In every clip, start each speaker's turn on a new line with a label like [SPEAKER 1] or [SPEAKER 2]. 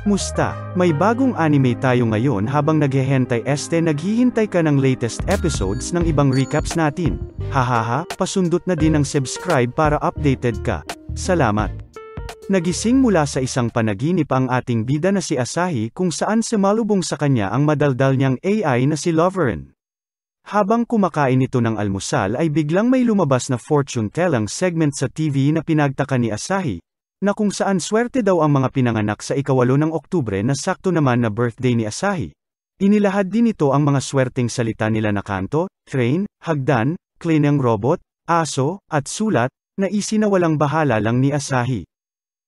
[SPEAKER 1] Musta? May bagong anime tayo ngayon habang naghihintay ka ng latest episodes ng ibang recaps natin. Hahaha, pasundot na din ang subscribe para updated ka. Salamat. Nagising mula sa isang panaginip ang ating bida na si Asahi kung saan sumalubong sa kanya ang madaldal niyang AI na si Loveren. Habang kumakain ito ng almusal ay biglang may lumabas na fortune telling segment sa TV na pinagtaka ni Asahi, na kung saan swerte daw ang mga pinanganak sa ika-8 ng Oktubre na sakto naman na birthday ni Asahi. Inilahad din ito ang mga swerteng salita nila na kanto, train, hagdan, klinang robot, aso, at sulat, na isinawalang bahala lang ni Asahi.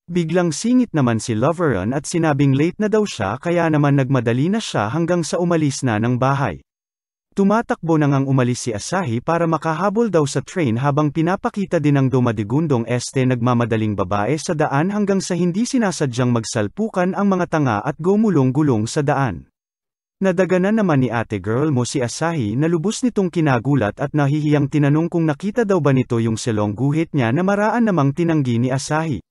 [SPEAKER 1] Biglang singit naman si Loveren at sinabing late na daw siya kaya naman nagmadali na siya hanggang sa umalis na ng bahay. Tumatakbo na ngang umalis si Asahi para makahabol daw sa train habang pinapakita din ng dumadigundong nagmamadaling babae sa daan hanggang sa hindi sinasadyang magsalpukan ang mga tanga at gumulong-gulong sa daan. Nadaganan naman ni ate girl mo si Asahi na lubos nitong kinagulat at nahihiyang tinanong kung nakita daw ba nito yung silong guhit niya na maraan namang tinanggi ni Asahi.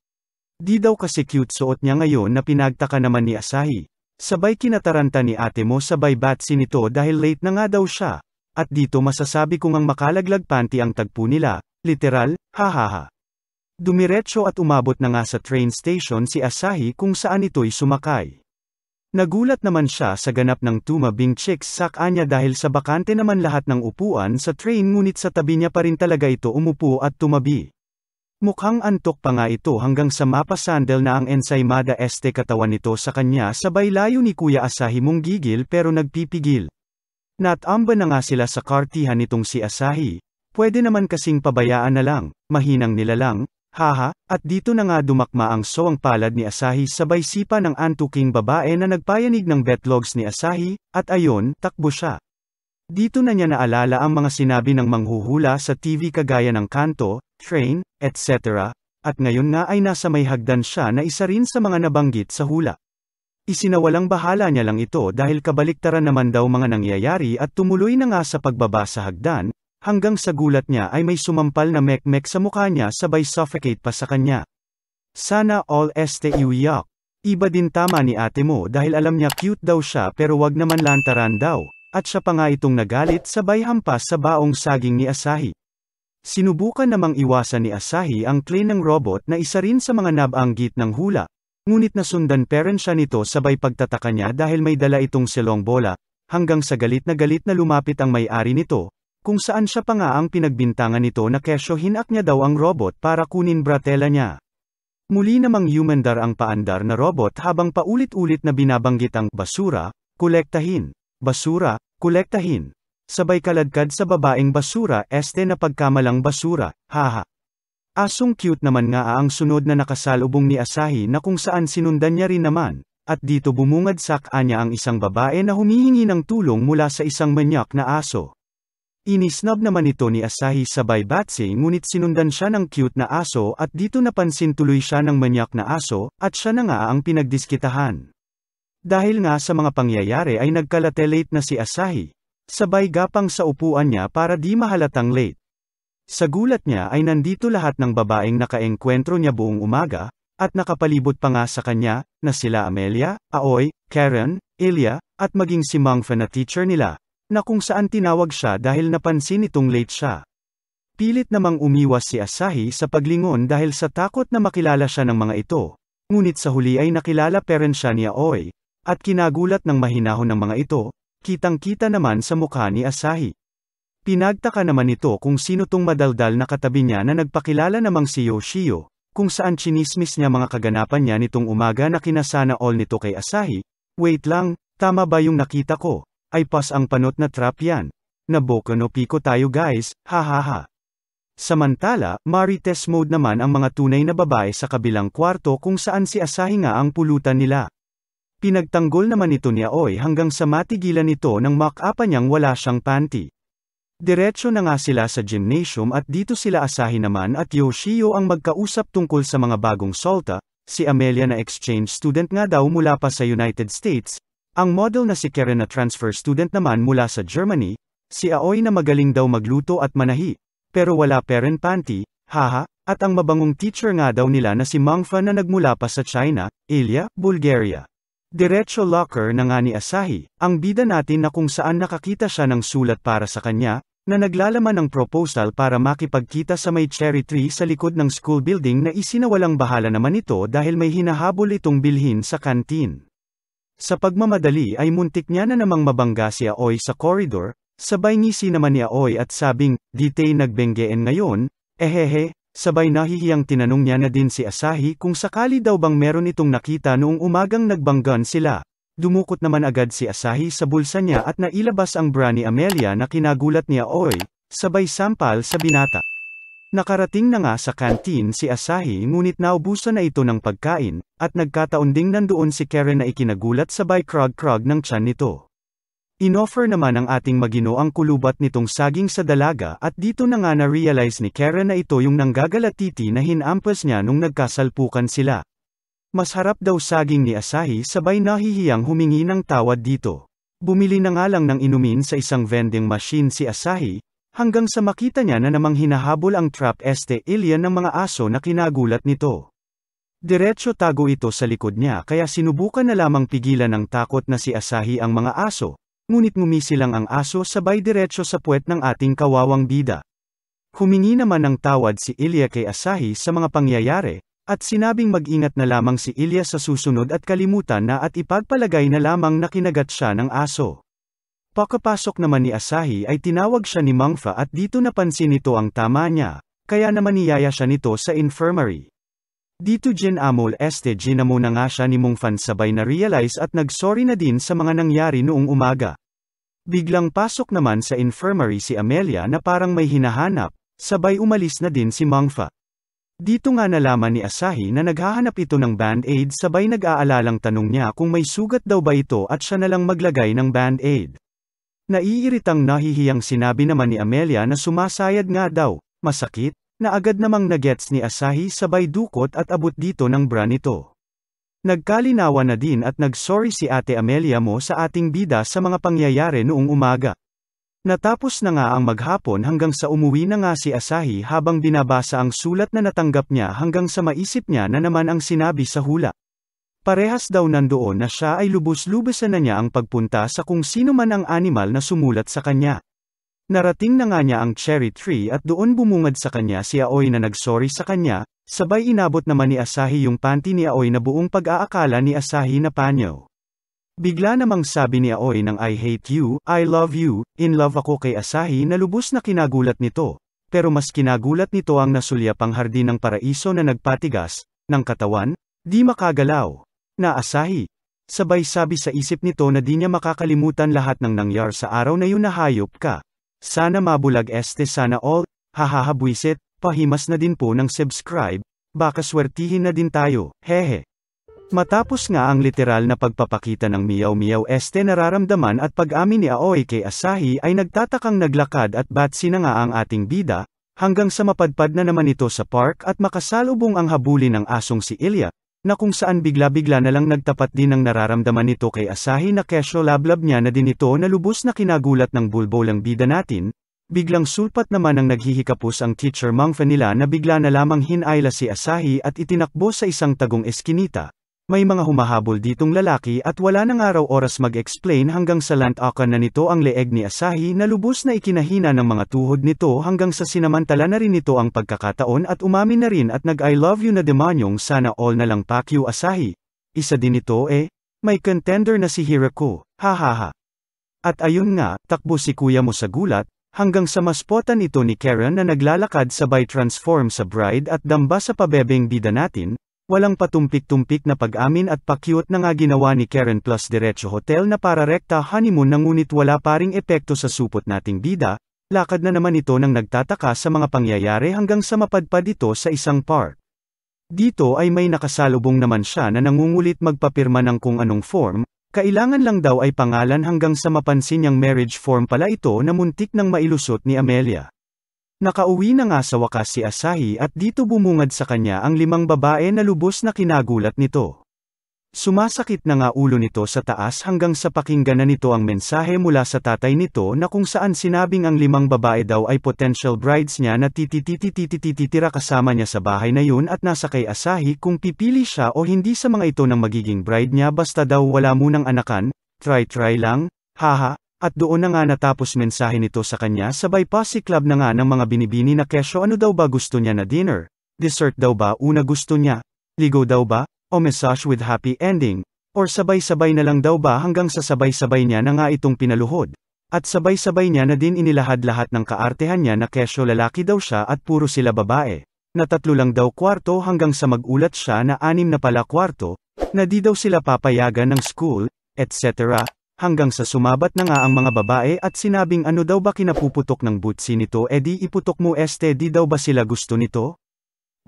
[SPEAKER 1] Di daw kasi cute suot niya ngayon na pinagtaka naman ni Asahi. Sabay kinataranta ni ate mo sabay batsi nito dahil late na nga daw siya. At dito masasabi kong ang makalaglag panty ang tagpo nila, literal, hahaha. Dumiretso at umabot na nga sa train station si Asahi kung saan ito'y sumakay. Nagulat naman siya sa ganap ng tumabing chicks sa kanya dahil sa bakante naman lahat ng upuan sa train ngunit sa tabi niya pa rin talaga ito umupo at tumabi. Mukhang antok pa nga ito hanggang sa mapasandal na ang ensaymada katawan nito sa kanya sabay layo ni Kuya Asahi mong gigil pero nagpipigil. Natamba na nga sila sa kartihan nitong si Asahi. Pwede naman kasing pabayaan na lang, mahinang nila lang, haha, at dito na nga dumakma ang sowang palad ni Asahi sabay sipa ng antuking babae na nagpayanig ng betlogs ni Asahi, at ayon, takbo siya. Dito na niya naalala ang mga sinabi ng manghuhula sa TV kagaya ng kanto, train, etc. At ngayon nga ay nasa may hagdan siya na isa rin sa mga nabanggit sa hula. Isinawalang bahala niya lang ito dahil kabaliktaran naman daw mga nangyayari at tumuloy na nga sa pagbaba sa hagdan, hanggang sa gulat niya ay may sumampal na mek-mek sa mukha niya sabay suffocate pa sa kanya. Sana all iuyak. Iba din tama ni ate mo dahil alam niya cute daw siya pero wag naman lantaran daw. At siya pa nga itong nagalit sabay hampas sa baong saging ni Asahi. Sinubukan namang iwasan ni Asahi ang clay ng robot na isa rin sa mga nabanggit ng hula. Ngunit nasundan pa rin siya nito sabay pagtataka niya dahil may dala itong silong bola, hanggang sa galit na lumapit ang may-ari nito, kung saan siya pa nga ang pinagbintangan nito na kesyo hinak niya daw ang robot para kunin bratela niya. Muli namang humandar ang paandar na robot habang paulit-ulit na binabanggit ang basura, kolektahin. Basura, kolektahin. Sabay kaladkad sa babaeng basura na pagkamalang basura, haha. Asong cute naman nga ang sunod na nakasalubong ni Asahi na kung saan sinundan niya rin naman, at dito bumungad sa kanya ang isang babae na humihingi ng tulong mula sa isang manyak na aso. Inisnob naman ito ni Asahi sabay batsi ngunit sinundan siya ng cute na aso at dito napansin tuloy siya ng manyak na aso, at siya na nga ang pinagdiskitahan. Dahil nga sa mga pangyayari ay nagkalate-late na si Asahi. Sabay gapang sa upuan niya para di mahalatang late. Sa gulat niya ay nandito lahat ng babaeng nakaengkwentro niya buong umaga, at nakapalibot pa nga sa kanya, na sila Amelia, Aoy, Karen, Ilya, at maging si Mangfa na teacher nila, na kung saan tinawag siya dahil napansin itong late siya. Pilit namang umiwas si Asahi sa paglingon dahil sa takot na makilala siya ng mga ito, ngunit sa huli ay nakilala pa rin siya ni Aoy. At kinagulat ng mahinahon ng mga ito, kitang-kita naman sa mukha ni Asahi. Pinagtaka naman ito kung sino tong madaldal na katabi niya na nagpakilala namang si Yoshio, kung saan chinismis niya mga kaganapan niya nitong umaga na kinasana all nito kay Asahi. Wait lang, tama ba yung nakita ko? Ay pas ang panot na trap yan. Na Boku no Pico tayo guys, hahaha. Samantala, marites mode naman ang mga tunay na babae sa kabilang kwarto kung saan si Asahi nga ang pulutan nila. Pinagtanggol naman ito ni Aoy hanggang sa matigilan nito nang makapa niyang wala siyang panty. Diretso na nga sila sa gymnasium at dito sila Asahi naman at Yoshio ang magkausap tungkol sa mga bagong solta, si Amelia na exchange student nga daw mula pa sa United States, ang model na si Karen na transfer student naman mula sa Germany, si Aoy na magaling daw magluto at manahi, pero wala pa rin panty, haha, at ang mabangong teacher nga daw nila na si Mangfa na nagmula pa sa China, Ilya, Bulgaria. Diretso locker na nga ni Asahi, ang bida natin na kung saan nakakita siya ng sulat para sa kanya, na naglalaman ng proposal para makipagkita sa may cherry tree sa likod ng school building na isinawalang bahala naman ito dahil may hinahabol itong bilhin sa kantin. Sa pagmamadali ay muntik niya na namang mabangga si Aoi sa koridor, sabay ngisi naman ni Aoi at sabing, "Di tayo nagbenggeen ngayon, ehehe." Sabay nahihiyang tinanong niya na din si Asahi kung sakali daw bang meron itong nakita noong umagang nagbanggan sila. Dumukot naman agad si Asahi sa bulsa niya at nailabas ang bra ni Amelia na kinagulat ni Aoi, sabay sampal sa binata. Nakarating na nga sa kantin si Asahi ngunit naubusan na ito ng pagkain, at nagkataon ding nandoon si Karen na ikinagulat sabay krog-krog ng tiyan nito. Inoffer naman ng ating Magino ang kulubat nitong saging sa dalaga at dito na nga na-realize ni Karen na ito yung nanggagalatiti na hinampas niya nung nagkasalpukan sila. Mas harap daw saging ni Asahi sabay nahihiyang humingi ng tawad dito. Bumili na nga lang ng inumin sa isang vending machine si Asahi, hanggang sa makita niya na namang hinahabol ang trap alien ng mga aso na kinagulat nito. Diretso tago ito sa likod niya kaya sinubukan na lamang pigilan ng takot na si Asahi ang mga aso. Ngunit ngumisi lang ang aso sabay diretso sa puwet ng ating kawawang bida. Humingi naman ng tawad si Ilya kay Asahi sa mga pangyayari, at sinabing mag-ingat na lamang si Ilya sa susunod at kalimutan na at ipagpalagay na lamang na kinagat siya ng aso. Pagkapasok naman ni Asahi ay tinawag siya ni Mangfa at dito napansin nito ang tama niya, kaya naman niyaya siya nito sa infirmary. Dito ginamol ginamo na nga siya ni Mungfan sabay na realize at nagsorry na din sa mga nangyari noong umaga. Biglang pasok naman sa infirmary si Amelia na parang may hinahanap, sabay umalis na din si Mangfa. Dito nga nalaman ni Asahi na naghahanap ito ng band-aid sabay nag-aalalang tanong niya kung may sugat daw ba ito at siya na lang maglagay ng band-aid. Naiiritang nahihiyang sinabi naman ni Amelia na sumasayad nga daw, masakit, na agad namang nagets ni Asahi sabay dukot at abot dito ng bra nito. Nagkalinawan na din at nagsorry si Ate Amelia mo sa ating bida sa mga pangyayari noong umaga. Natapos na nga ang maghapon hanggang sa umuwi na nga si Asahi habang binabasa ang sulat na natanggap niya hanggang sa maisip niya na naman ang sinabi sa hula. Parehas daw nandoon na siya ay lubos-lubosan na niya ang pagpunta sa kung sino man ang animal na sumulat sa kanya. Narating na nga niya ang cherry tree at doon bumungad sa kanya si Aoi na nagsorry sa kanya, sabay inabot naman ni Asahi yung panty ni Aoi na buong pag-aakala ni Asahi na panyo. Bigla namang sabi ni Aoi ng I hate you, I love you, in love ako kay Asahi na lubos na kinagulat nito, pero mas kinagulat nito ang nasulyapang hardin ng paraiso na nagpatigas, ng katawan, di makagalaw, na Asahi. Sabay sabi sa isip nito na di niya makakalimutan lahat ng nangyar sa araw na yun na hayop ka. Sana mabulag sana all, hahaha buisit, pahimas na din po ng subscribe, baka swertihin na din tayo, hehe. Matapos nga ang literal na pagpapakita ng miyaw-miyaw nararamdaman at pag-amin ni Aoi kay Asahi ay nagtatakang naglakad at batsi na nga ang ating bida, hanggang sa mapadpad na naman ito sa park at makasalubong ang habulin ng asong si Ilya, na kung saan bigla-bigla na lang nagtapat din ang nararamdaman nito kay Asahi na kesyo lablab niya na din ito na lubos na kinagulat ng bulbolang bida natin, biglang sulpat naman ang naghihikapos ang teacher Mangfa nila na bigla na lamang hinayla si Asahi at itinakbo sa isang tagong eskinita. May mga humahabol ditong lalaki at wala nang araw oras mag-explain hanggang sa lantakan na nito ang leeg ni Asahi na lubos na ikinahina ng mga tuhod nito hanggang sa sinamantala na rin nito ang pagkakataon at umamin na rin at nag-I love you na demonyong sana all na lang pakyu Asahi. Isa din ito may contender na si Hirako, hahaha. At ayun nga, takbo si kuya mo sa gulat, hanggang sa maspotan ito ni Karen na naglalakad sabay transform sa bride at damba sa pabebeng bida natin. Walang patumpik-tumpik na pag-amin at pakyut na nga ginawa ni Karen plus diretso hotel na para rekta honeymoon na ngunit wala paring epekto sa supot nating bida, lakad na naman ito nang nagtataka sa mga pangyayari hanggang sa mapadpad ito sa isang park. Dito ay may nakasalubong naman siya na nangungulit magpapirma ng kung anong form, kailangan lang daw ay pangalan hanggang sa mapansin niyang marriage form pala ito na muntik nang mailusot ni Amelia. Nakauwi na nga sa wakas si Asahi at dito bumungad sa kanya ang 5 babae na lubos na kinagulat nito. Sumasakit na nga ulo nito sa taas hanggang sa pakinggan na nito ang mensahe mula sa tatay nito na kung saan sinabing ang 5 babae daw ay potential brides niya na titira kasama niya sa bahay na yun at nasa kay Asahi kung pipili siya o hindi sa mga ito ng magiging bride niya basta daw wala munang anakan, try lang, haha, at doon na nga natapos mensahe nito sa kanya sabay pa si Club na nga ng mga binibini na kesyo ano daw ba gusto niya na dinner, dessert daw ba una gusto niya, ligo daw ba? O massage with happy ending, or sabay-sabay na lang daw ba hanggang sa sabay-sabay niya na nga itong pinaluhod. At sabay-sabay niya na din inilahad lahat ng kaartehan niya na kesyo lalaki daw siya at puro sila babae. Na 3 lang daw kwarto hanggang sa magulat siya na 6 na pala kwarto, na di daw sila papayagan ng school, etc. Hanggang sa sumabat na nga ang mga babae at sinabing ano daw ba kinapuputok ng butsi nito edi iputok mo di daw ba sila gusto nito?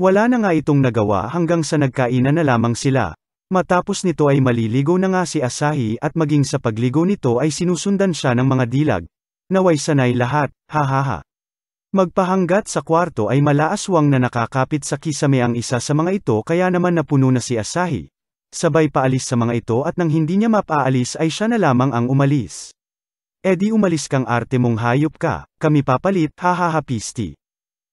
[SPEAKER 1] Wala na nga itong nagawa hanggang sa nagkainan na lamang sila. Matapos nito ay maliligo na nga si Asahi at maging sa pagligo nito ay sinusundan siya ng mga dilag. Naway sanay lahat, hahaha. Magpahanggat sa kwarto ay malaaswang na nakakapit sa kisame ang isa sa mga ito kaya naman napuno na si Asahi. Sabay paalis sa mga ito at nang hindi niya mapaalis ay siya na lamang ang umalis. Edi umalis kang arte mong hayop ka, kami papalit, hahaha pisti.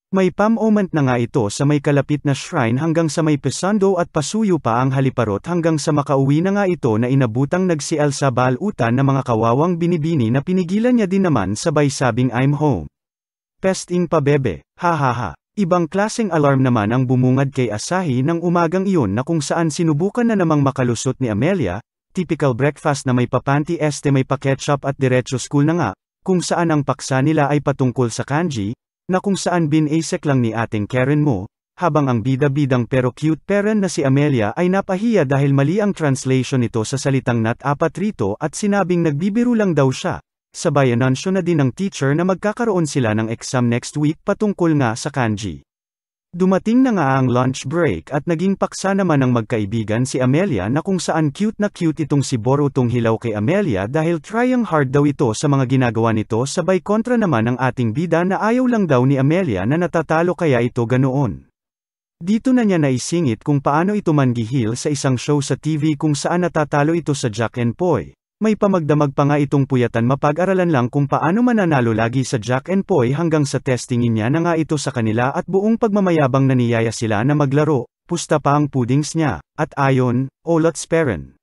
[SPEAKER 1] May moment na nga ito sa may kalapit na shrine hanggang sa may pesando at pasuyo pa ang haliparot hanggang sa makauwi na nga ito na inabutang nagsial sa balutan na mga kawawang binibini na pinigilan niya din naman sabay sabing I'm home. Pesting pa bebe, hahaha. Ibang klaseng alarm naman ang bumungad kay Asahi ng umagang iyon na kung saan sinubukan na namang makalusot ni Amelia, typical breakfast na may papanti may pa-ketchup at diretso school na nga, kung saan ang paksa nila ay patungkol sa kanji, na kung saan binasek lang ni ating Karen mo, habang ang bida-bidang pero cute parent na si Amelia ay napahiya dahil mali ang translation nito sa salitang not apat rito at sinabing nagbibiro lang daw siya. Sabay anunsyo na din ng teacher na magkakaroon sila ng exam next week patungkol nga sa kanji. Dumating na nga ang lunch break at naging paksa naman ng magkaibigan si Amelia na kung saan cute na cute itong si Borutong hilaw kay Amelia dahil trying hard daw ito sa mga ginagawa nito sabay kontra naman ang ating bida na ayaw lang daw ni Amelia na natatalo kaya ito ganoon. Dito na niya naisingit kung paano ito manggihil sa isang show sa TV kung saan natatalo ito sa Jack and Poy. May pamagdamag pa nga itong puyatan mapag-aralan lang kung paano mananalo lagi sa Jack and Poy hanggang sa testingin niya na nga ito sa kanila at buong pagmamayabang naniyaya sila na maglaro, pusta pa ang pudings niya, at ayon, let's paren.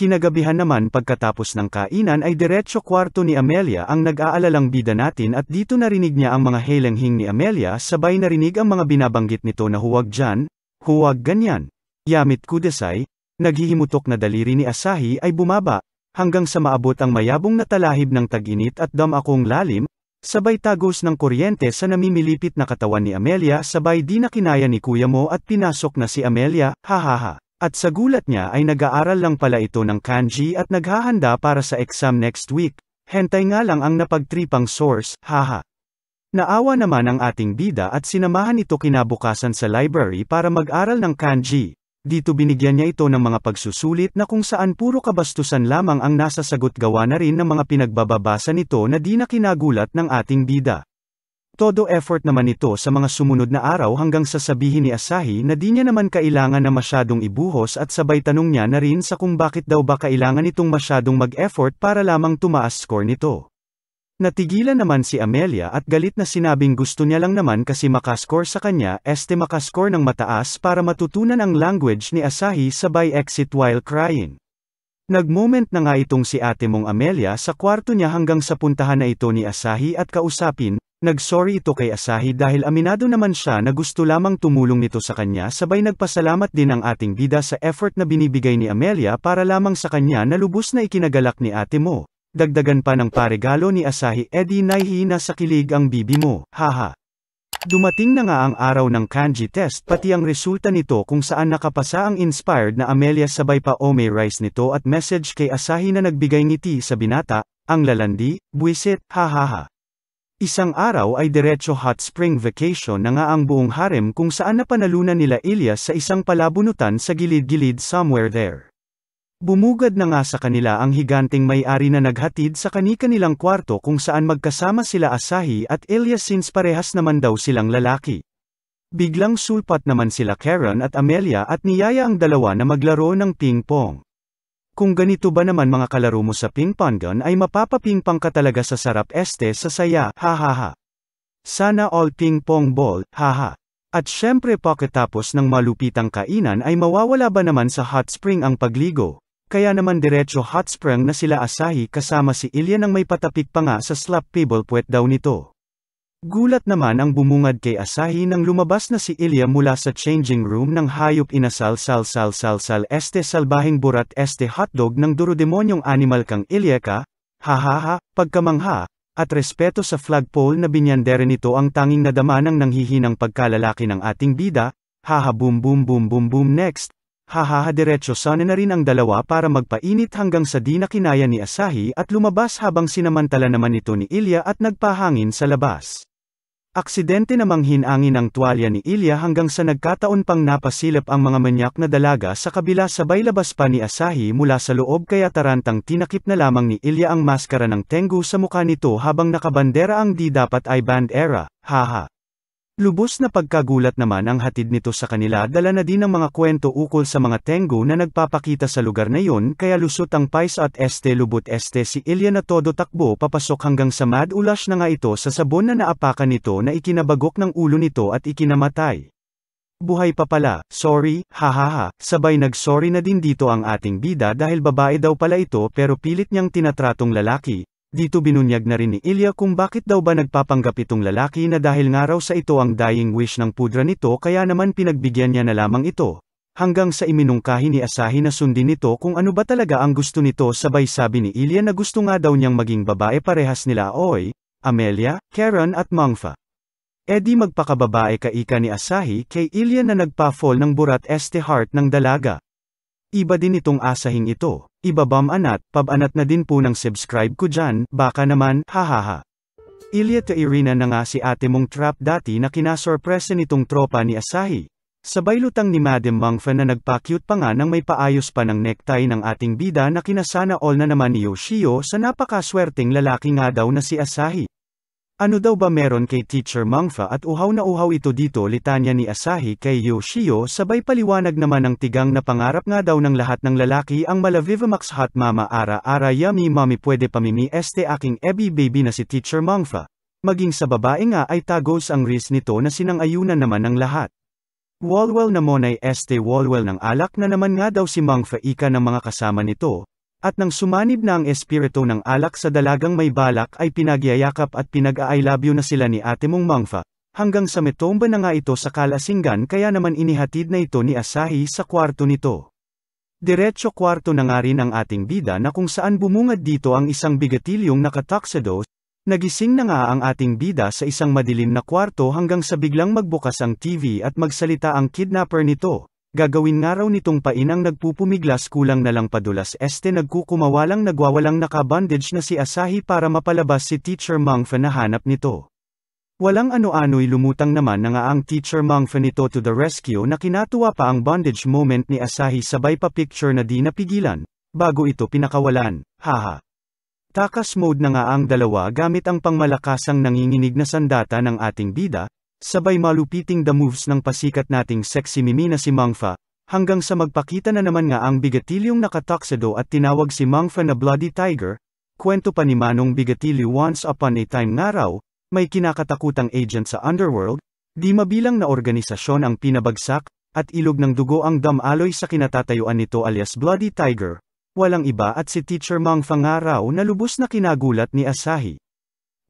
[SPEAKER 1] Kinagabihan naman pagkatapos ng kainan ay diretso kwarto ni Amelia ang nag-aalalang bida natin at dito narinig niya ang mga helenghing ni Amelia sabay narinig ang mga binabanggit nito na huwag dyan, huwag ganyan. Yamit kudasay, naghihimutok na daliri ni Asahi ay bumaba, hanggang sa maabot ang mayabong na talahib ng tag-init at akong lalim, sabay tagos ng kuryente sa namimilipit na katawan ni Amelia sabay di na kinaya ni kuya mo at pinasok na si Amelia, hahaha. At sa gulat niya ay nag-aaral lang pala ito ng kanji at naghahanda para sa exam next week, hentay nga lang ang napagtripang source, haha. Naawa naman ang ating bida at sinamahan ito kinabukasan sa library para mag-aral ng kanji. Dito binigyan niya ito ng mga pagsusulit na kung saan puro kabastusan lamang ang nasa sagot gawa na rin ng mga pinagbababasa nito na di na kinagulat ng ating bida. Todo effort naman ito sa mga sumunod na araw hanggang sasabihin ni Asahi na di niya naman kailangan na masyadong ibuhos at sabay tanong niya na rin sa kung bakit daw ba kailangan itong masyadong mag-effort para lamang tumaas score nito. Natigilan naman si Amelia at galit na sinabing gusto niya lang naman kasi makascore sa kanya makascore ng mataas para matutunan ang language ni Asahi sabay exit while crying. Nag-moment na nga itong si ate mong Amelia sa kwarto niya hanggang sa puntahan na ito ni Asahi at kausapin, nag-sorry ito kay Asahi dahil aminado naman siya na gusto lamang tumulong nito sa kanya sabay nagpasalamat din ang ating bida sa effort na binibigay ni Amelia para lamang sa kanya na lubos na ikinagalak ni ate mo. Dagdagan pa ng paregalo ni Asahi nahihina sa kilig ang bibi mo, haha. Dumating na nga ang araw ng kanji test pati ang resulta nito kung saan nakapasa ang inspired na Amelia sabay pa may rice nito at message kay Asahi na nagbigay ngiti sa binata, ang lalandi, buwisit, hahaha. Isang araw ay diretso hot spring vacation na nga ang buong harem kung saan napanalunan nila Ilyas sa isang palabunutan sa gilid-gilid somewhere there. Bumugad na nga sa kanila ang higanteng may-ari na naghatid sa kani-kanilang kwarto kung saan magkasama sila Asahi at Ilyas since parehas naman daw silang lalaki. Biglang sulpat naman sila Karen at Amelia at niyaya ang dalawa na maglaro ng ping-pong. Kung ganito ba naman mga kalaro mo sa ping-pongan ay mapapapingpang ka talaga sa sarap sa saya, hahaha. Sana all ping-pong ball, haha. At syempre pagkatapos ng malupitang kainan ay mawawala ba naman sa hot spring ang pagligo. Kaya naman diretso hot spring na sila Asahi kasama si Ilya nang may patapik pa nga sa slap table puwet daw nito. Gulat naman ang bumungad kay Asahi nang lumabas na si Ilya mula sa changing room ng hayop inasal salbahing burat hotdog ng durodemonyong animal kang Ilya ka, hahaha, pagkamangha, at respeto sa flagpole na binyandere nito ang tanging nadama ng nanghihinang pagkalalaki ng ating bida, haha boom boom boom boom boom next. Hahaha diretso sana na rin ang dalawa para magpainit hanggang sa di na kinaya ni Asahi at lumabas habang sinamantala naman ito ni Ilya at nagpahangin sa labas. Aksidente namang hinangin ang tuwalya ni Ilya hanggang sa nagkataon pang napasilip ang mga manyak na dalaga sa kabila sabay labas pa ni Asahi mula sa loob kaya tarantang tinakip na lamang ni Ilya ang maskara ng Tengu sa mukha nito habang nakabandera ang di dapat ay bandera, haha. Lubos na pagkagulat naman ang hatid nito sa kanila dala na din ang mga kwento ukol sa mga Tengu na nagpapakita sa lugar na yon kaya lusot ang paisa at lubot si Ilya na todo takbo papasok hanggang sa mad ulash na nga ito sa sabon na naapakan nito na ikinabagok ng ulo nito at ikinamatay. Buhay pa pala, sorry, hahaha, sabay nag-sorry na din dito ang ating bida dahil babae daw pala ito pero pilit niyang tinatratong lalaki. Dito binunyag na rin ni Ilya kung bakit daw ba nagpapanggap itong lalaki na dahil nga raw sa ito ang dying wish ng pudra nito kaya naman pinagbigyan niya na lamang ito. Hanggang sa iminungkahi ni Asahi na sundin nito kung ano ba talaga ang gusto nito sabay sabi ni Ilya na gusto nga daw niyang maging babae parehas nila Aoi, Amelia, Karen at Mangfa. Di magpakababae ka ika ni Asahi kay Ilya na nagpa-fall ng burat heart ng dalaga. Iba din itong Asahing ito. Ibabam pabanat na din po ng subscribe ko dyan, baka naman, hahaha. Ilya to Irina na nga si ate mong trap dati na kinasorpresa nitong tropa ni Asahi. Sabay lutang ni Madam Mangfa na nagpa-cute pa nga nang may paayos pa ng necktie ng ating bida na kinasana all na naman ni Yoshio sa napakaswerteng lalaki nga daw na si Asahi. Ano daw ba meron kay Teacher Mangfa at uhaw na uhaw ito dito litanya ni Asahi kay Yoshio sabay paliwanag naman ng tigang na pangarap nga daw ng lahat ng lalaki ang mala Vivamax hot mama ara yummy mommy pwede pamimi aking ebi baby na si Teacher Mangfa. Maging sa babae nga ay tagos ang wrist nito na sinang-ayunan naman ng lahat. Walwal na monay walwal ng alak na naman nga daw si Mangfa ika ng mga kasama nito. At nang sumanib na ang espiritu ng alak sa dalagang may balak ay pinagyayakap at pinag-I love you na sila ni ate mong Mangfa, hanggang sa metomba na nga ito sa kalasinggan kaya naman inihatid na ito ni Asahi sa kwarto nito. Diretso kwarto na nga rin ang ating bida na kung saan bumungad dito ang isang bigatilyong nakatuxedo, nagising na nga ang ating bida sa isang madilim na kwarto hanggang sa biglang magbukas ang TV at magsalita ang kidnapper nito. Gagawin nga raw nitong pain ang nagpupumiglas kulang na lang padulas nagkukumawalang nagwawalang nakabandage na si Asahi para mapalabas si Teacher Mangfa na hanap nito. Walang ano-ano'y lumutang naman na nga ang Teacher Mangfa nito to the rescue na kinatuwa pa ang bondage moment ni Asahi sabay pa picture na di napigilan, bago ito pinakawalan, haha. Takas mode na nga ang dalawa gamit ang pangmalakasang nanginginig na sandata ng ating bida, sabay malupiting the moves ng pasikat nating sexy mimi na si Mangfa, hanggang sa magpakita na naman nga ang bigatilyong nakatuxedo at tinawag si Mangfa na Bloody Tiger. Kwento pa ni Manong Bigatilyo once upon a time nga raw, may kinakatakutang agent sa underworld, di mabilang na organisasyon ang pinabagsak, at ilog ng dugo ang damaloy sa kinatatayuan nito alias Bloody Tiger. Walang iba at si Teacher Mangfa nga raw na lubos na kinagulat ni Asahi.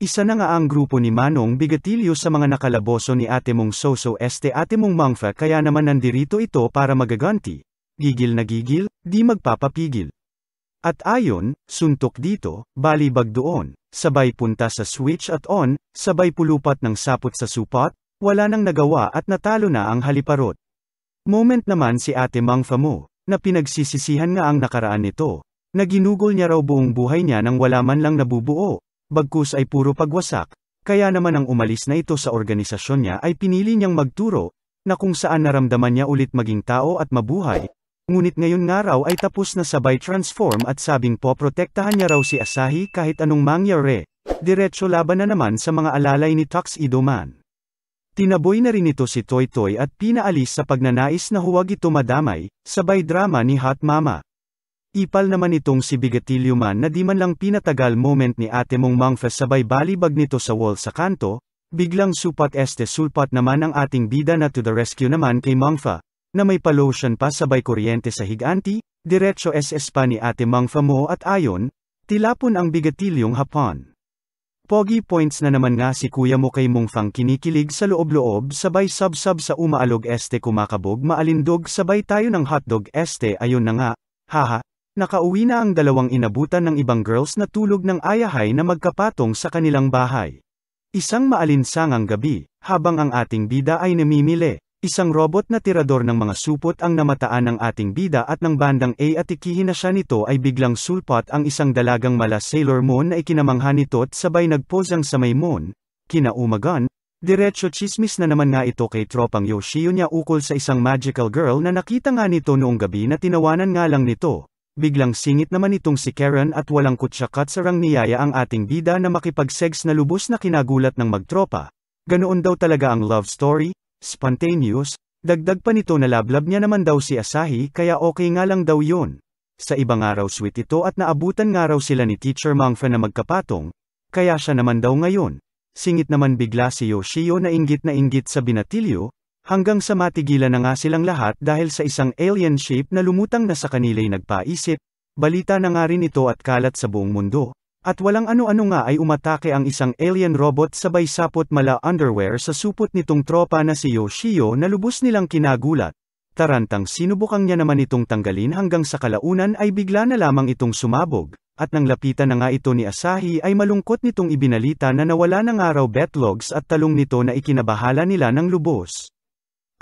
[SPEAKER 1] Isa na nga ang grupo ni Manong Bigatilyo sa mga nakalaboso ni ate mong Soso ate mong Mangfa kaya naman nandirito ito para magaganti. Gigil na gigil, di magpapapigil. At ayon, suntok dito, balibag doon, sabay punta sa switch at on, sabay pulupat ng sapot sa supot, wala nang nagawa at natalo na ang haliparot. Moment naman si ate Mangfa mo, na pinagsisisihan nga ang nakaraan nito, na ginugol niya raw buong buhay niya nang wala man lang nabubuo. Bagkus ay puro pagwasak, kaya naman ang umalis na ito sa organisasyon niya ay pinili niyang magturo, na kung saan naramdaman niya ulit maging tao at mabuhay. Ngunit ngayon nga raw ay tapos na sabay transform at sabing poprotektahan niya raw si Asahi kahit anong mangyari. Diretso laban na naman sa mga alalay ni Tuxedo Man. Tinaboy na rin ito si Toy Toy at pinaalis sa pagnanais na huwag ito madamay, sabay drama ni Hot Mama. Ipal naman itong si Bigatilyo man na di man lang pinatagal moment ni ate mong Mangfa sabay balibag nito sa wall sa kanto, biglang sulpat naman ang ating bida na to the rescue naman kay Mangfa, na may pa-lotion pa sabay kuryente sa higanti, diretso SS pa ni ate Mangfa mo at ayon, tilapon ang Bigatilyong hapon. Pogi points na naman nga si kuya mo kay Mungfang kinikilig sa loob-loob sabay sub-sub sa umaalog kumakabog maalindog sabay tayo ng hotdog ayun na nga, haha, nakauwi na ang dalawang inabutan ng ibang girls na tulog ng ayahay na magkapatong sa kanilang bahay. Isang maalinsangang gabi, habang ang ating bida ay namimili, isang robot na tirador ng mga supot ang namataan ng ating bida at ng bandang A at ikihin na siya nito ay biglang sulpot ang isang dalagang mala Sailor Moon na ikinamangha nito at sabay nagposang sa may moon. Kinaumagan, diretso chismis na naman nga ito kay tropang Yoshio niya ukol sa isang magical girl na nakita nga nito noong gabi na tinawanan nga lang nito. Biglang singit naman itong si Karen at walang kutsakatsarang niyaya ang ating bida na makipag-sex na lubos na kinagulat ng magtropa. Ganoon daw talaga ang love story. Spontaneous, dagdag pa nito na lablab niya naman daw si Asahi kaya okay nga lang daw yun. Sa ibang araw sweet ito at naabutan nga raw sila ni Teacher Mangfa na magkapatong, kaya siya naman daw ngayon. Singit naman bigla si Yoshio na inggit sa Binatilyo, hanggang sa matigilan na nga silang lahat dahil sa isang alien shape na lumutang na sa kanila'y nagpaisip, balita na nga rin ito at kalat sa buong mundo. At walang ano-ano nga ay umatake ang isang alien robot sabay sapot mala underwear sa supot nitong tropa na si Yoshio na lubos nilang kinagulat. Tarantang sinubukang niya naman itong tanggalin hanggang sa kalaunan ay bigla na lamang itong sumabog, at nang lapitan na nga ito ni Asahi ay malungkot nitong ibinalita na nawala na nga raw betlogs at talong nito na ikinabahala nila ng lubos.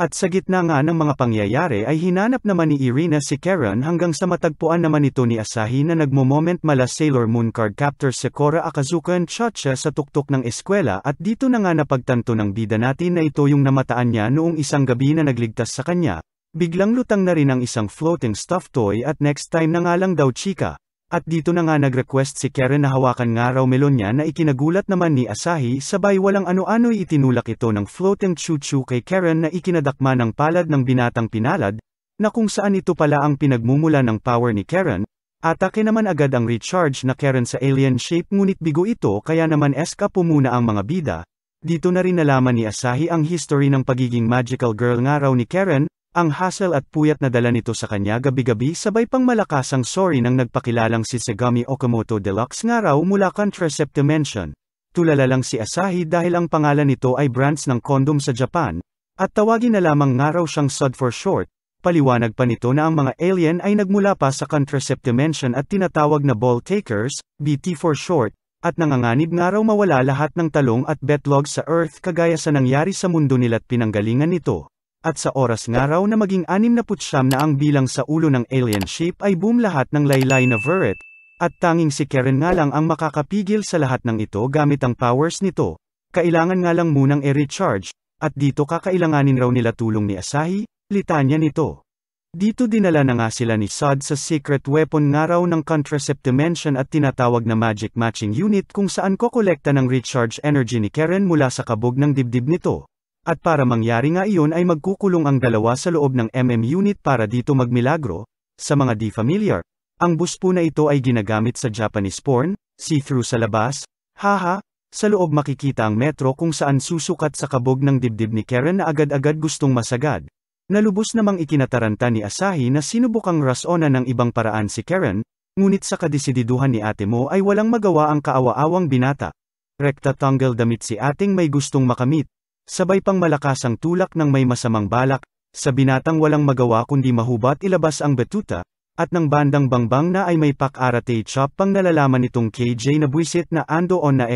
[SPEAKER 1] At sa gitna nga ng mga pangyayari ay hinanap naman ni Irina si Karen hanggang sa matagpuan naman ito ni Asahi na nagmo-moment mala Sailor Moon card captor Sakura Akazuka and Chacha sa tuktok ng eskwela at dito na nga napagtanto ng bida natin na ito yung namataan niya noong isang gabi na nagligtas sa kanya. Biglang lutang na rin ang isang floating stuffed toy at next time na nga lang daw chika. At dito na nga nag-request si Karen na hawakan nga raw melon niya na ikinagulat naman ni Asahi sabay walang ano-ano'y itinulak ito ng floating chuchu kay Karen na ikinadakma ng palad ng binatang pinalad, na kung saan ito pala ang pinagmumula ng power ni Karen. Atake naman agad ang recharge na Karen sa alien shape ngunit bigo ito kaya naman eskapo muna ang mga bida. Dito na rin nalaman ni Asahi ang history ng pagiging magical girl nga raw ni Karen. Ang hassle at puyat na dala nito sa kanya gabi-gabi sabay pang malakasang sorry nang nagpakilalang si Sagami Okamoto Deluxe nga raw mula Contracept Dimension. Tulala lang si Asahi dahil ang pangalan nito ay brands ng kondom sa Japan, at tawagin na lamang nga raw siyang SUD for short. Paliwanag pa nito na ang mga alien ay nagmula pa sa Contracept Dimension at tinatawag na ball takers, BT for short, at nanganganib nga raw mawala lahat ng talong at betlogs sa Earth kagaya sa nangyari sa mundo nila't pinanggalingan nito. At sa oras nga raw na maging 69 na ang bilang sa ulo ng alien shape ay boom lahat ng laylay na verret, at tanging si Karen nga lang ang makakapigil sa lahat ng ito gamit ang powers nito. Kailangan nga lang munang i-recharge, at dito kakailanganin raw nila tulong ni Asahi, litanya nito. Dito dinala na nga sila ni SUD sa secret weapon nga raw ng Contracept Dimension at tinatawag na Magic Matching Unit kung saan kokolekta ng recharge energy ni Karen mula sa kabog ng dibdib nito. At para mangyari nga iyon ay magkukulong ang dalawa sa loob ng unit para dito magmilagro. Sa mga di familiar, ang buspo na ito ay ginagamit sa Japanese porn, see-through sa labas, haha, sa loob makikita ang metro kung saan susukat sa kabog ng dibdib ni Karen na agad-agad gustong masagad. Nalubos namang ikinataranta ni Asahi na sinubukang rasonan ng ibang paraan si Karen, ngunit sa kadesididuhan ni ate mo ay walang magawa ang kaawa-awang binata. Rekta tanggal damit si ating may gustong makamit. Sabay pang malakasang tulak ng may masamang balak, sa binatang walang magawa kundi mahubat ilabas ang batuta, at ng bandang bangbang na ay may pak-arate chop pang nalalaman itong KJ na buwisit na ando on na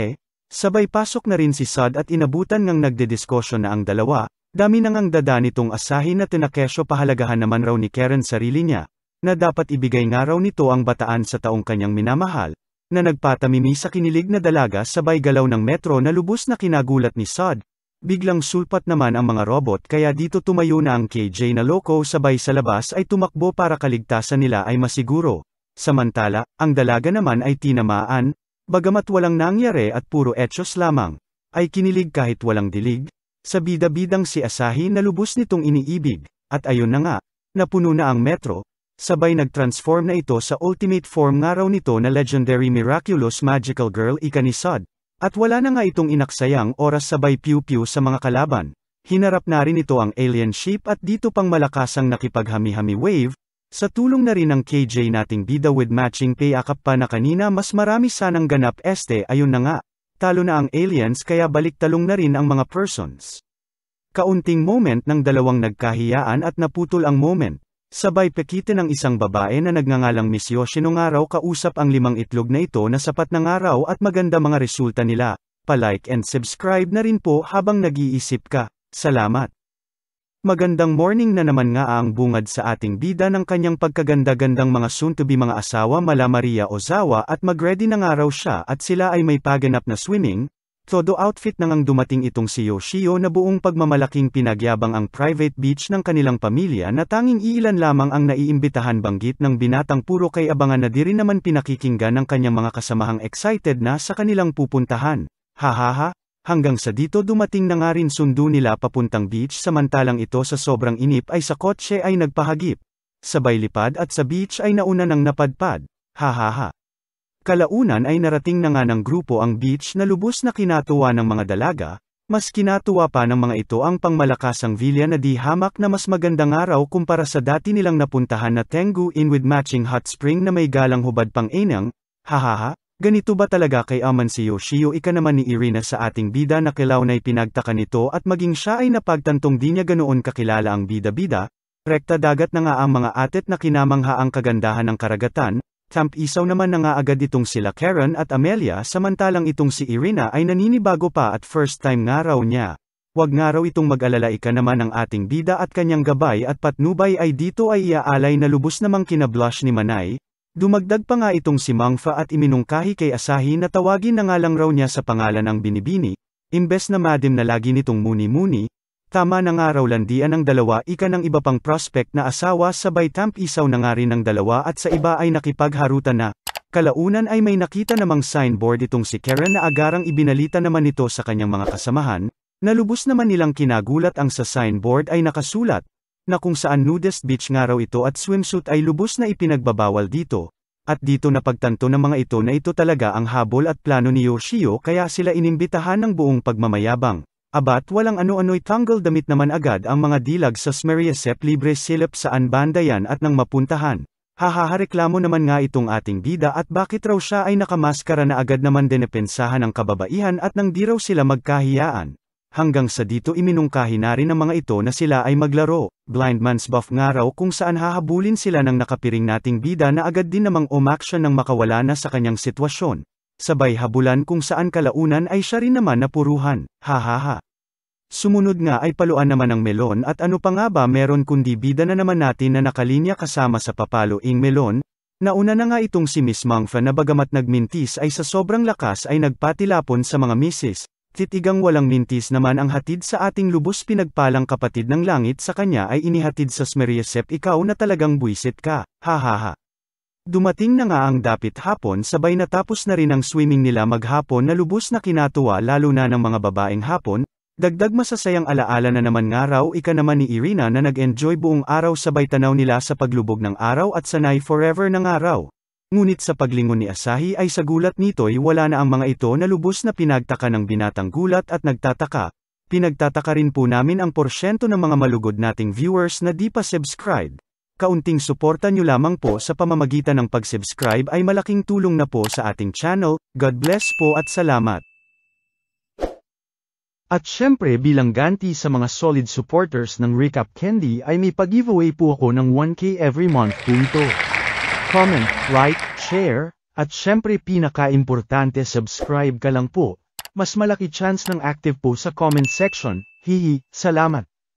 [SPEAKER 1] sabay pasok na rin si SUD at inabutan ngang nagdediskusyon na ang dalawa, dami nang ang dada nitong Asahi na tinakesyo pahalagahan naman raw ni Karen sarili niya, na dapat ibigay nga raw nito ang bataan sa taong kanyang minamahal, na nagpatamimi sa kinilig na dalaga sabay galaw ng metro na lubos na kinagulat ni SUD. Biglang sulpat naman ang mga robot kaya dito tumayo na ang KJ na loko sabay sa labas ay tumakbo para kaligtasan nila ay masiguro. Samantala, ang dalaga naman ay tinamaan, bagamat walang nangyari at puro etsyos lamang, ay kinilig kahit walang dilig. Sa bida-bidang si Asahi na lubos nitong iniibig, at ayun na nga, napuno na ang metro, sabay nag-transform na ito sa ultimate form nga raw nito na legendary miraculous magical girl ika ni Sod. At wala na nga itong inaksayang oras sabay pew-pew sa mga kalaban. Hinarap na rin ito ang alien ship at dito pang malakasang nakipaghami-hami wave, sa tulong na rin ng KJ nating bida with matching payakap pa na kanina mas marami sanang ganap ayun na nga. Talo na ang aliens kaya balik-talong na rin ang mga persons. Kaunting moment ng dalawang nagkahiyaan at naputol ang moment. Sabay pekitin ng isang babae na nagngangalang Miss Yoshino nga raw kausap ang 5 itlog na ito na sapat na nga raw at maganda mga resulta nila. Pa-like and subscribe na rin po habang nag-iisip ka. Salamat. Magandang morning na naman nga ang bungad sa ating bida ng kanyang pagkaganda-gandang mga soon-to-be mga asawa mala Maria Ozawa at mag-ready na nga raw siya at sila ay may paganap na swimming, todo outfit na ngang dumating itong si Yoshio na buong pagmamalaking pinagyabang ang private beach ng kanilang pamilya na tanging iilan lamang ang naiimbitahan banggit ng binatang puro kay abangan na di rin naman pinakikinggan ng kanyang mga kasamahang excited na sa kanilang pupuntahan. Hahaha. Hanggang sa dito dumating na nga rin sundo nila papuntang beach samantalang ito sa sobrang inip ay sa kotse ay nagpahagip. Sabay lipad at sa beach ay nauna ng napadpad. Hahaha. Kalaunan ay narating na nga ng grupo ang beach na lubos na kinatuwa ng mga dalaga, mas kinatuwa pa ng mga ito ang pangmalakasang villa na di hamak na mas magandang araw kumpara sa dati nilang napuntahan na Tengu Inn with matching hot spring na may galang hubad pang enang. Hahaha. Ganito ba talaga kay aman si Yoshio ika naman ni Irina sa ating bida na kilawnay pinagtaka nito at maging siya ay napagtantong di niya ganoon kakilala ang bida-bida, rekta dagat na nga ang mga atet na kinamangha ang kagandahan ng karagatan, camp isaw naman na nga agad itong sila Karen at Amelia samantalang itong si Irina ay naninibago pa at first time nga raw niya. Wag nga raw itong mag-alala ika naman ang ating bida at kanyang gabay at patnubay ay dito ay iaalay na lubos namang kinablush ni Manay. Dumagdag pa nga itong si Mangfa at iminungkahi kay Asahi na tawagin na nga lang raw niya sa pangalan ang binibini, imbes na madam na lagi nitong muni-muni, tama na nga raw landian ng dalawa ika ng iba pang prospect na asawa sabay tamp isaw na nga rin ng dalawa at sa iba ay nakipagharutan na. Kalaunan ay may nakita namang signboard itong si Karen na agarang ibinalita naman nito sa kanyang mga kasamahan, na lubos naman nilang kinagulat ang sa signboard ay nakasulat, na kung saan nudist beach nga raw ito at swimsuit ay lubos na ipinagbabawal dito, at dito napagtanto ng mga ito na ito talaga ang habol at plano ni Yoshio kaya sila inimbitahan ng buong pagmamayabang. Abat walang ano-ano'y tanggal damit naman agad ang mga dilag sa Smeriasep libre silip saan banda yan at nang mapuntahan. Hahareklamo naman nga itong ating bida at bakit raw siya ay nakamaskara na agad naman dinepensahan ng kababaihan at nang di raw sila magkahiyaan. Hanggang sa dito iminungkahi na rin ng mga ito na sila ay maglaro, blind man's buff nga raw kung saan hahabulin sila ng nakapiring nating bida na agad din namang umaksyon nang makawala na sa kanyang sitwasyon. Sabay habulan kung saan kalaunan ay siya rin naman napuruhan, hahaha. Sumunod nga ay paluan naman ng melon at ano pa nga ba meron kundi bida na naman natin na nakalinya kasama sa papaluing melon. Nauna na nga itong si Miss Mangfa na bagamat nagmintis ay sa sobrang lakas ay nagpatilapon sa mga misis. Titigang walang mintis naman ang hatid sa ating lubos pinagpalang kapatid ng langit sa kanya ay inihatid sa Smeriasep ikaw na talagang buisit ka, hahaha. Dumating na nga ang dapit hapon sabay natapos na rin ang swimming nila maghapon na lubos na kinatuwa lalo na ng mga babaeng hapon, dagdag masasayang alaala na naman nga raw ika naman ni Irina na nag-enjoy buong araw sabay tanaw nila sa paglubog ng araw at sanay forever na nga raw. Ngunit sa paglingon ni Asahi ay sa gulat nito'y wala na ang mga ito na lubos na pinagtaka ng binatang gulat at nagtataka. Pinagtataka rin po namin ang porsyento ng mga malugod nating viewers na di pa subscribe. Kaunting suporta nyo lamang po sa pamamagitan ng pag-subscribe ay malaking tulong na po sa ating channel. God bless po at salamat. At syempre bilang ganti sa mga solid supporters ng Recap Candy ay may pag-giveaway po ako ng 1K every month po ito. Comment, like, share, at syempre pinaka-importante subscribe ka lang po. Mas malaki chance ng active po sa comment section. Hihi, salamat.